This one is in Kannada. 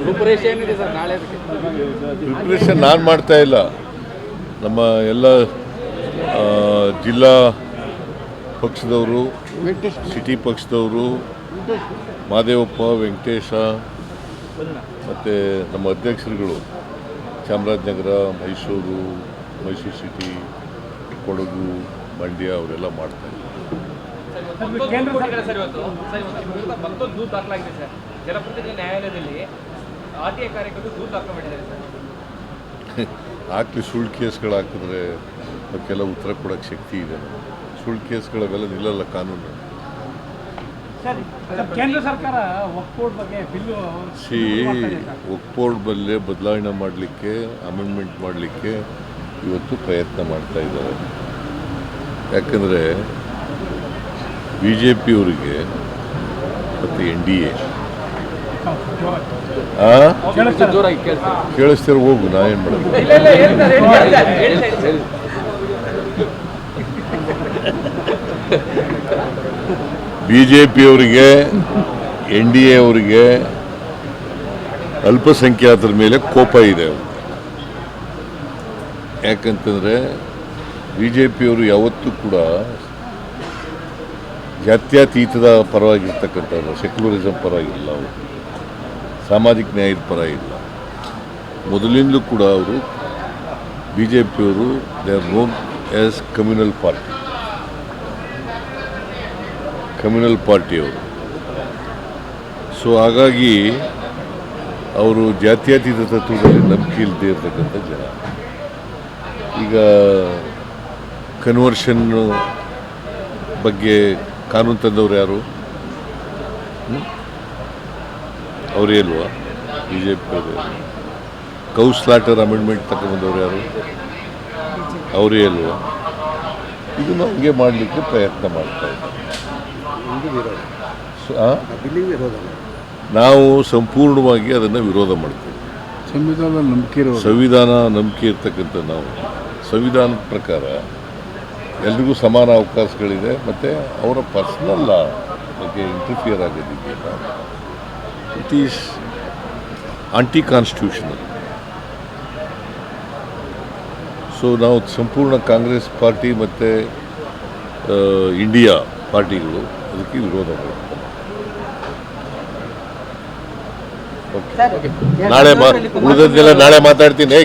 ಪ್ರಿಪ್ರೇಷನ್ ನಾನು ಮಾಡ್ತಾ ಇಲ್ಲ. ನಮ್ಮ ಎಲ್ಲ ಜಿಲ್ಲಾ ಪಕ್ಷದವರು, ಸಿಟಿ ಪಕ್ಷದವರು, ಮಾದೇವಪ್ಪ, ವೆಂಕಟೇಶ ಮತ್ತು ನಮ್ಮ ಅಧ್ಯಕ್ಷರುಗಳು ಚಾಮರಾಜನಗರ, ಮೈಸೂರು ಸಿಟಿ, ಕೊಡಗು, ಮಂಡ್ಯ ಅವರೆಲ್ಲ ಮಾಡ್ತಾರೆ. ಹಾಕಲಿ, ಸುಳ್ಳು ಕೇಸ್ಗಳು ಹಾಕಿದ್ರೆ ಅವಕ್ಕೆಲ್ಲ ಉತ್ತರ ಕೊಡೋಕ್ಕೆ ಶಕ್ತಿ ಇದೆ. ಸುಳ್ಳು ಕೇಸ್ಗಳವೆಲ್ಲ ನಿಲ್ಲಲ್ಲ ಕಾನೂನು. ಕೇಂದ್ರ ಸರ್ಕಾರ ವಕ್ಫ್ ಬೋರ್ಡ್ ಬಗ್ಗೆ ಬಿಲ್ಲು ವಕ್ಫ್ ಬೋರ್ಡ್ ಬಲ್ಲೇ ಬದಲಾವಣೆ ಮಾಡಲಿಕ್ಕೆ, ಅಮೆಂಡ್ಮೆಂಟ್ ಮಾಡಲಿಕ್ಕೆ ಇವತ್ತು ಪ್ರಯತ್ನ ಮಾಡ್ತಾ ಇದ್ದಾರೆ. ಯಾಕಂದರೆ BJPಯವರಿಗೆ ಮತ್ತು NDA ಕೇಳಿಸ್ತಾರೆ. ಹೋಗು, ನಾ ಏನು ಮಾಡೋದು? BJPಯವರಿಗೆ, NDA ಅವರಿಗೆ ಅಲ್ಪಸಂಖ್ಯಾತರ ಮೇಲೆ ಕೋಪ ಇದೆ. ಯಾಕಂತಂದರೆ BJPಯವರು ಯಾವತ್ತೂ ಕೂಡ ಜಾತ್ಯತೀತದ ಪರವಾಗಿರ್ತಕ್ಕಂಥವ್ರು, ಸೆಕ್ಯುಲರಿಸಮ್ ಪರವಾಗಿಲ್ಲ, ಅವರು ಸಾಮಾಜಿಕ ನ್ಯಾಯದ ಪರ ಇಲ್ಲ. ಮೊದಲಿಂದಲೂ ಕೂಡ ಅವರು BJPಯವರು they are known as communal ಪಾರ್ಟಿಯವರು. ಸೊ ಹಾಗಾಗಿ ಅವರು ಜಾತ್ಯತೀತ ತತ್ವದಲ್ಲಿ ನಂಬಿಕೆ ಇಲ್ಲದೆ ಇರತಕ್ಕಂಥ ಜನ. ಈಗ ಕನ್ವರ್ಷನ್ ಬಗ್ಗೆ ಕಾನೂನು ತಂದವರು ಯಾರು? ಅವರೇ ಅಲ್ವಾ BJP ಅವರು? ಕೌಸ್ಲಾಟರ್ ಅಮೆಂಡ್ಮೆಂಟ್ ತಗೊಂಡ್ಬಂದವರು ಯಾರು? ಅವರೇ ಅಲ್ವಾ? ಇದನ್ನು ಹಂಗೆ ಮಾಡಲಿಕ್ಕೆ ಪ್ರಯತ್ನ ಮಾಡ್ತಾ ಇದ್ದಾರೆ. ನಾವು ಸಂಪೂರ್ಣವಾಗಿ ಅದನ್ನು ವಿರೋಧ ಮಾಡ್ತೀವಿ. ಸಂವಿಧಾನ ನಂಬಿಕೆ ಇರ್ತಕ್ಕಂಥ ನಾವು, ಸಂವಿಧಾನದ ಪ್ರಕಾರ ಎಲ್ರಿಗೂ ಸಮಾನ ಅವಕಾಶಗಳಿದೆ. ಮತ್ತು ಅವರ ಪರ್ಸನಲ್ ಬಗ್ಗೆ ಇಂಟರ್ಫಿಯರ್ ಆಗೋದಿದೆಯಲ್ಲ, it is anti constitutional. So ನಾವು ಸಂಪೂರ್ಣ ಕಾಂಗ್ರೆಸ್ ಪಾರ್ಟಿ ಮತ್ತು ಇಂಡಿಯಾ ಪಾರ್ಟಿಗಳು ಅದಕ್ಕೆ ವಿರೋಧ ಮಾಡ್ತಾರೆ. ನಾಳೆ ಉಳಿದದ್ದೆಲ್ಲ ನಾಳೆ ಮಾತಾಡ್ತೀನಿ.